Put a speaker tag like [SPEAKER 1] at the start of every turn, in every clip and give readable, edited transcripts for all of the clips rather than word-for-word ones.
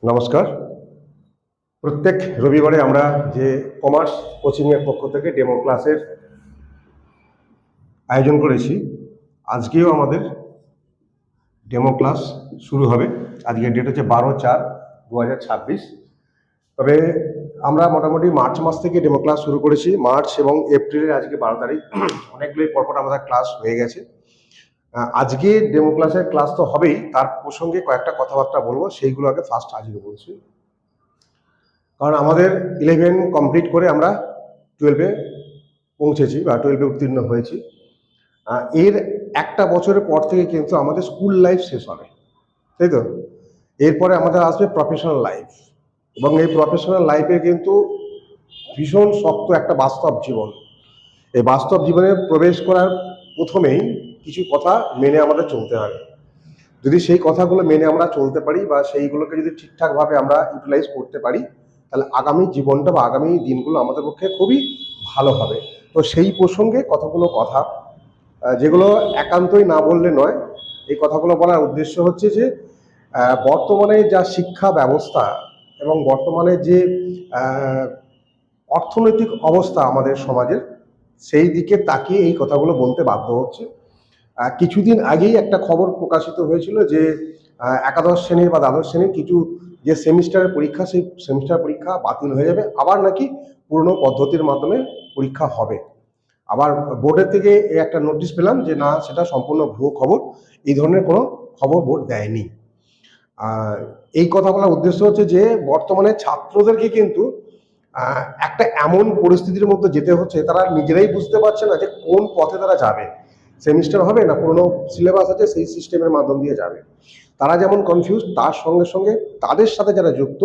[SPEAKER 1] নমস্কার। প্রত্যেক রবিবারে আমরা যে কমার্স কোচিংয়ের পক্ষ থেকে ডেমো ক্লাসের আয়োজন করেছি, আজকেও আমাদের ডেমো ক্লাস শুরু হবে। আজকের ডেট হচ্ছে 12/4/2026। তবে আমরা মোটামুটি মার্চ মাস থেকে ডেমো ক্লাস শুরু করেছি। মার্চ এবং এপ্রিলের আজকে 12 তারিখ, অনেকগুলোই পরপর আমাদের ক্লাস হয়ে গেছে। আজকে ডেমো ক্লাসের ক্লাস তো হবেই, তার প্রসঙ্গে কয়েকটা কথাবার্তা বলবো, সেইগুলো আগে ফার্স্ট আজকে বলছি। কারণ আমাদের 11 কমপ্লিট করে আমরা 12-এ পৌঁছেছি বা 12-এ উত্তীর্ণ হয়েছি। এর একটা বছরের পর থেকে কিন্তু আমাদের স্কুল লাইফ শেষ হবে, তাই তো? এরপরে আমাদের আসবে প্রফেশনাল লাইফ, এবং এই প্রফেশনাল লাইফে কিন্তু ভীষণ শক্ত একটা বাস্তব জীবন। এই বাস্তব জীবনে প্রবেশ করার প্রথমেই কিছু কথা মেনে আমাদের চলতে হবে। যদি সেই কথাগুলো মেনে আমরা চলতে পারি বা সেইগুলোকে যদি ঠিকঠাকভাবে আমরা ইউটিলাইজ করতে পারি, তাহলে আগামী জীবনটা বা আগামী দিনগুলো আমাদের পক্ষে খুবই ভালো হবে। তো সেই প্রসঙ্গে কতগুলো কথা, যেগুলো একান্তই না বললে নয়। এই কথাগুলো বলার উদ্দেশ্য হচ্ছে যে বর্তমানে যা শিক্ষা ব্যবস্থা এবং বর্তমানে যে অর্থনৈতিক অবস্থা আমাদের সমাজের, সেই দিকে তাকিয়ে এই কথাগুলো বলতে বাধ্য হচ্ছে। কিছুদিন আগেই একটা খবর প্রকাশিত হয়েছিল যে একাদশ শ্রেণীর বা দ্বাদশ শ্রেণীর কিছু যে সেমিস্টারের পরীক্ষা, সেই সেমিস্টার পরীক্ষা বাতিল হয়ে যাবে, আবার নাকি পুরনো পদ্ধতির মাধ্যমে পরীক্ষা হবে। আবার বোর্ডের থেকে একটা নোটিশ পেলাম যে না, সেটা সম্পূর্ণ ভুয়ো খবর, এই ধরনের কোনো খবর বোর্ড দেয়নি। এই কথা বলার উদ্দেশ্য হচ্ছে যে বর্তমানে ছাত্রদেরকে কিন্তু একটা এমন পরিস্থিতির মধ্যে যেতে হচ্ছে, তারা নিজেরাই বুঝতে পারছে না যে কোন পথে তারা যাবে। সেমিস্টার হবে না পুরনো সিলেবাস আছে সেই সিস্টেমের মাধ্যম দিয়ে যাবে। তারা যেমন কনফিউজ, তার সঙ্গে সঙ্গে তাদের সাথে যারা যুক্ত,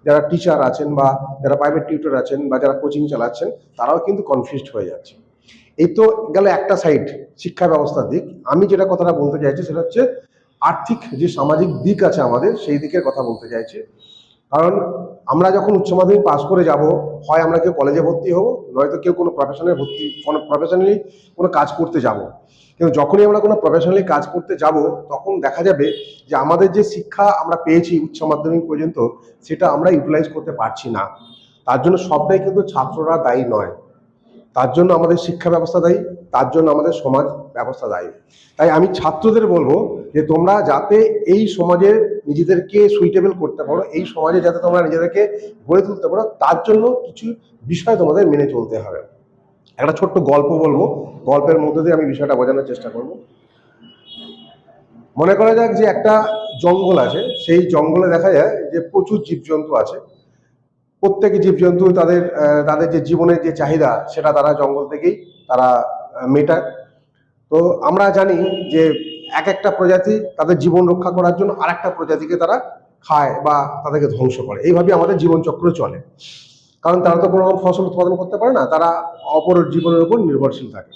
[SPEAKER 1] যারা টিচার আছেন বা যারা প্রাইভেট টিউটর আছেন বা যারা কোচিং চালাচ্ছেন, তারাও কিন্তু কনফিউজড হয়ে যাচ্ছে। এই তো গেল একটা সাইড, শিক্ষা ব্যবস্থার দিক। আমি যেটা কথাটা বলতে চাইছি সেটা হচ্ছে আর্থিক যে সামাজিক দিক আছে আমাদের, সেই দিকের কথা বলতে চাইছি। কারণ আমরা যখন উচ্চ মাধ্যমিক পাস করে যাব, হয় আমরা কেউ কলেজে ভর্তি হব, নয়তো কেউ কোনো প্রফেশনালি কোনো কাজ করতে যাব। কিন্তু যখনই আমরা কোনো প্রফেশনালি কাজ করতে যাব, তখন দেখা যাবে যে আমাদের যে শিক্ষা আমরা পেয়েছি উচ্চ মাধ্যমিক পর্যন্ত, সেটা আমরা ইউটিলাইজ করতে পারছি না। তার জন্য সবটাই কিন্তু ছাত্ররা দায়ী নয়, তার জন্য আমাদের শিক্ষা ব্যবস্থা দায়ী, তার জন্য আমাদের সমাজ ব্যবস্থা দায়ী। তাই আমি ছাত্রদের বলবো যে তোমরা যাতে এই সমাজে নিজেদেরকে সুইটেবল করতে পারো, এই সমাজে যাতে তোমরা নিজেদেরকে গড়ে তুলতে পারো, তার জন্য কিছু বিষয় তোমাদের মেনে চলতে হবে। একটা ছোট্ট গল্প বলবো, গল্পের মধ্যে দিয়ে আমি বিষয়টা বোঝানোর চেষ্টা করব। মনে করা যাক যে একটা জঙ্গল আছে, সেই জঙ্গলে দেখা যায় যে প্রচুর জীবজন্তু আছে। প্রত্যেক জীবজন্তু তাদের তাদের যে জীবনের যে চাহিদা, সেটা তারা জঙ্গল থেকেই তারা মেটায়। তো আমরা জানি যে এক একটা প্রজাতি তাদের জীবন রক্ষা করার জন্য আর একটা প্রজাতিকে তারা খায় বা তাদেরকে ধ্বংস করে। এইভাবে আমাদের জীবনচক্র চলে, কারণ তারা তো কোনো রকম ফসল উৎপাদন করতে পারে না, তারা অপর জীবনের উপর নির্ভরশীল থাকে।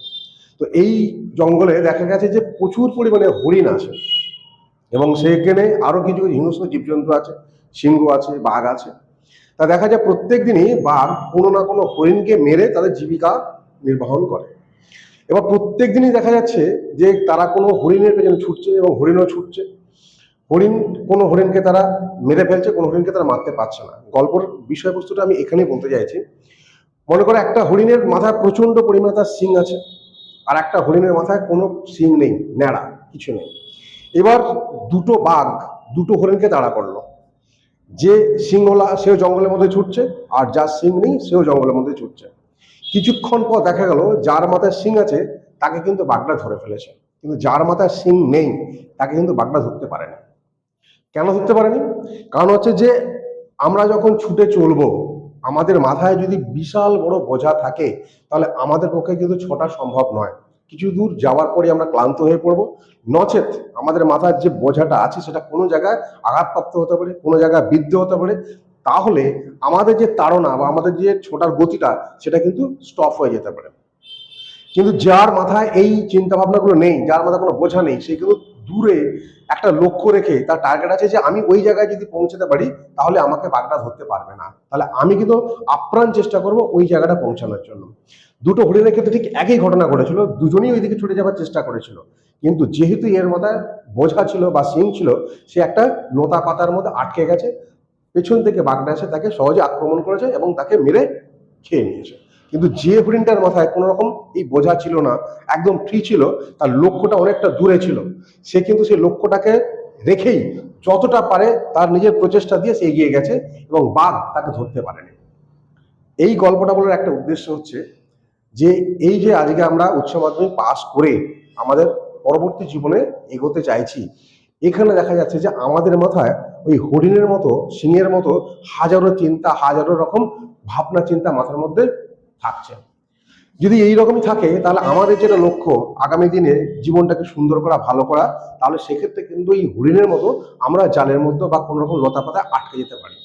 [SPEAKER 1] তো এই জঙ্গলে দেখা গেছে যে প্রচুর পরিমাণে হরিণ আছে, এবং সেখানে আরো কিছু হিংস্র জীবজন্তু আছে, সিংহ আছে, বাঘ আছে। তা দেখা যায় প্রত্যেক দিনই বাঘ কোনো না কোনো হরিণকে মেরে তাদের জীবিকা নির্বাহন করে। এবার প্রত্যেক দিনই দেখা যাচ্ছে যে তারা কোনো হরিণের পেছনে ছুটছে এবং হরিণও ছুটছে। কোনো হরিণকে তারা মেরে ফেলছে, কোনো হরিণকে তারা মারতে পারছে না। গল্পের বিষয়বস্তুটা আমি এখানেই বলতে চাইছি। মনে করো একটা হরিণের মাথায় প্রচন্ড পরিমাণে তার শিং আছে, আর একটা হরিণের মাথায় কোনো শিং নেই, ন্যাড়া, কিছু নেই। এবার দুটো বাঘ দুটো হরিণকে তাড়া করলো। যে সিংহলা সেও জঙ্গলের মধ্যে ছুটছে, আর যার সিং নেই সেও জঙ্গলের মধ্যে ছুটছে। কিছুক্ষণ পর দেখা গেল যার মাথায় সিং আছে তাকে কিন্তু বাঘটা ধরে ফেলেছে, কিন্তু যার মাথায় সিং নেই তাকে কিন্তু বাঘটা ধরতে পারেনি। কেন ধরতে পারেনি? কারণ হচ্ছে যে আমরা যখন ছুটে চলবো, আমাদের মাথায় যদি বিশাল বড় বোঝা থাকে, তাহলে আমাদের পক্ষে কিন্তু ছোটা সম্ভব নয়। কিছু দূর যাওয়ার পরে আমরা ক্লান্ত হয়ে পড়বো, নচেত আমাদের মাথার যে বোঝাটা আছে সেটা কোনো জায়গায় আঘাতপ্রাপ্ত হতে পারে, কোনো জায়গায় বিদ্ধ হতে পারে। তাহলে আমাদের যে তাড়না বা আমাদের যে ছোটার গতিটা, সেটা কিন্তু স্টপ হয়ে যেতে পারে। কিন্তু যার মাথায় এই চিন্তা ভাবনাগুলো নেই, যার মাথায় কোনো বোঝা নেই, সে কিন্তু দূরে একটা লক্ষ্য রেখে তার টার্গেট আছে যে আমি ওই জায়গায় যদি পৌঁছাতে পারি, তাহলে আমাকে বাঘটা ধরতে পারবে না। তাহলে আমি কিন্তু আপ্রাণ চেষ্টা করব ওই জায়গাটা পৌঁছানোর জন্য। দুটো হরিণের ক্ষেত্রে ঠিক একই ঘটনা ঘটেছিল, দুজনেই ওইদিকে ছুটে যাওয়ার চেষ্টা করেছিল। কিন্তু যেহেতু এর মাথায় বোঝা ছিল বা সিং ছিল, সে একটা লতা পাতার মধ্যে আটকে গেছে, পেছন থেকে বাঘটা এসে তাকে সহজে আক্রমণ করেছে এবং তাকে মেরে খেয়ে নিয়েছে। কিন্তু যে হরিণটার মাথায় কোনো রকম এই বোঝা ছিল না, একদম ফ্রি ছিল, তার লক্ষ্যটা অনেকটা দূরে ছিল, সে কিন্তু সেই লক্ষ্যটাকে রেখেই যতটা পারে তার নিজের প্রচেষ্টা দিয়ে সে এগিয়ে গেছে এবং বাঘ তাকে ধরতে পারেনি। এই গল্পটা বলার একটা উদ্দেশ্য হচ্ছে যে এই যে আজকে আমরা উচ্চ মাধ্যমিক পাস করে আমাদের পরবর্তী জীবনে এগোতে চাইছি, এখানে দেখা যাচ্ছে যে আমাদের মাথায় ওই হরিণের মতো, সিংহের মতো হাজারো চিন্তা, হাজারো রকম ভাবনা চিন্তা মাথার মধ্যে থাকছে। যদি এই রকমই থাকে তাহলে আমাদের যেটা লক্ষ্য আগামী দিনে জীবনটাকে সুন্দর করা, ভালো করা, তাহলে সেক্ষেত্রে কিন্তু এই হরিণের মতো আমরা জালের মধ্যে বা কোনো রকম লতা পাতায় আটকে যেতে পারি।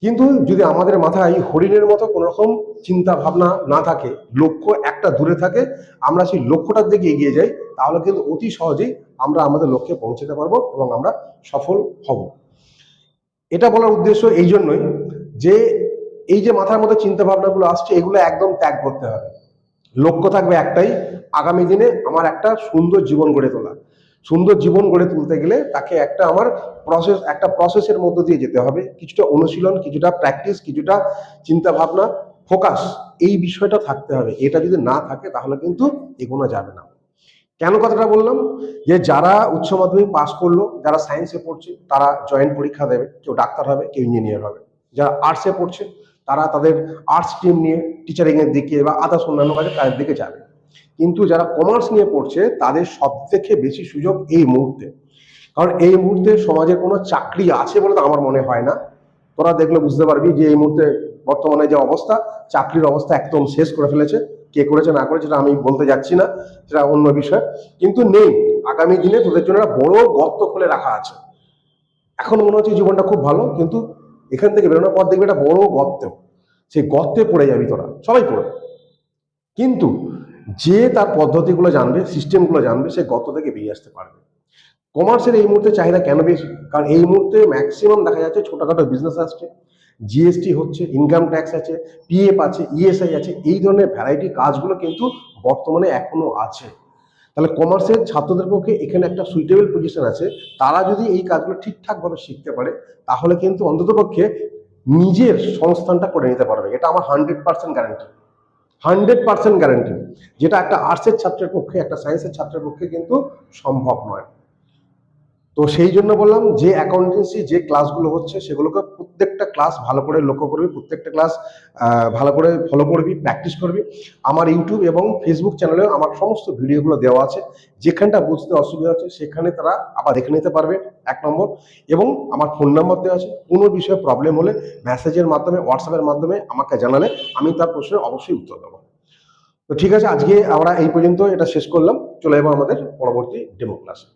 [SPEAKER 1] কিন্তু যদি আমাদের মাথায় হরিণের মতো কোনো রকম চিন্তা ভাবনা না থাকে, লক্ষ্য একটা দূরে থাকে, আমরা সেই লক্ষ্যটার দিকে এগিয়ে যাই, তাহলে কিন্তু অতি সহজেই আমরা আমাদের লক্ষ্যে পৌঁছতে পারবো এবং আমরা সফল হব। এটা বলার উদ্দেশ্য এই জন্যই যে এই যে মাথার মধ্যে চিন্তা ভাবনাগুলো আসছে, এগুলো একদম ত্যাগ করতে হবে। লক্ষ্য থাকবে একটাই, আগামী দিনে আমার একটা সুন্দর জীবন গড়ে তোলা। সুন্দর জীবন গড়ে তুলতে গেলে তাকে একটা প্রসেসের মধ্য দিয়ে যেতে হবে, কিছুটা অনুশীলন, কিছুটা প্র্যাকটিস, কিছুটা চিন্তা ভাবনা, ফোকাস, এই বিষয়টা থাকতে হবে। এটা যদি না থাকে তাহলে কিন্তু এগোনো যাবে না। কেন কথাটা বললাম? যে যারা উচ্চ মাধ্যমিক পাস করলো, যারা সায়েন্সে পড়ছে তারা জয়েন্ট পরীক্ষা দেবে, কেউ ডাক্তার হবে, কেউ ইঞ্জিনিয়ার হবে। যারা আর্টসে পড়ছে তারা তাদের আর্টস স্ট্রিম নিয়ে টিচারিং এর দিকে বা আদার্স অন্যান্য কাজে তাদের দিকে যাবে। কিন্তু যারা কমার্স নিয়ে পড়ছে তাদের সব থেকে বেশি সুযোগ এই মুহূর্তে, কারণ এই মুহূর্তে সমাজের কোনো চাকরি আছে বলে তো আমার মনে হয় না। তোরা দেখলে বুঝতে পারবি যে এই মুহূর্তে বর্তমানে যে অবস্থা, চাকরির অবস্থা একদম শেষ করে ফেলেছে। কে করেছে না করেছে সেটা আমি বলতে যাচ্ছি না, সেটা অন্য বিষয়। কিন্তু নেই, আগামী দিনে তোদের জন্য একটা বড় গর্ত খুলে রাখা আছে। এখন মনে হচ্ছে জীবনটা খুব ভালো, কিন্তু এখান থেকে বেরোনোর পর দেখবি একটা বড় গর্ত, সেই গর্তে পড়ে যাবি তোরা, সবাই পড়বে। কিন্তু যে তার পদ্ধতিগুলো জানবে, সিস্টেমগুলো জানবে, সে গর্ত থেকে বেরিয়ে আসতে পারবে। কমার্সের এই মুহূর্তে চাহিদা কেন বেশি? কারণ এই মুহূর্তে ম্যাক্সিমাম দেখা যাচ্ছে ছোটখাটো বিজনেস আসছে, জিএসটি হচ্ছে, ইনকাম ট্যাক্স আছে, পিএফ আছে, ইএসআই আছে, এই ধরনের ভ্যারাইটি কাজগুলো কিন্তু বর্তমানে এখনো আছে। তাহলে কমার্সের ছাত্রদের পক্ষে এখানে একটা সুইটেবল পজিশন আছে। তারা যদি এই কাজগুলো ঠিকঠাকভাবে শিখতে পারে তাহলে কিন্তু অন্ততপক্ষে নিজের সংস্থানটা করে নিতে পারবে। এটা আমার 100% গ্যারান্টি, 100% গ্যারান্টি, যেটা একটা আর্টসের ছাত্রের পক্ষে, একটা সায়েন্সের ছাত্রের পক্ষে কিন্তু সম্ভব নয়। তো সেই জন্য বললাম যে অ্যাকাউন্টেন্সি যে ক্লাসগুলো হচ্ছে সেগুলোকে প্রত্যেকটা ক্লাস ভালো করে লক্ষ্য করবি, প্রত্যেকটা ক্লাস ভালো করে ফলো করবি, প্র্যাকটিস করবি। আমার ইউটিউব এবং ফেসবুক চ্যানেলে আমার সমস্ত ভিডিওগুলো দেওয়া আছে, যেখানটা বুঝতে অসুবিধা হচ্ছে সেখানে তারা আবার দেখে নিতে পারবে, 1 নম্বর। এবং আমার ফোন নাম্বার দেওয়া আছে, কোনো বিষয়ে প্রবলেম হলে মেসেজের মাধ্যমে, হোয়াটসঅ্যাপের মাধ্যমে আমাকে জানালে আমি তার প্রশ্নের অবশ্যই উত্তর দেবো। তো ঠিক আছে, আজকে আমরা এই পর্যন্ত এটা শেষ করলাম, চলে যাবো আমাদের পরবর্তী ডেমো ক্লাসে।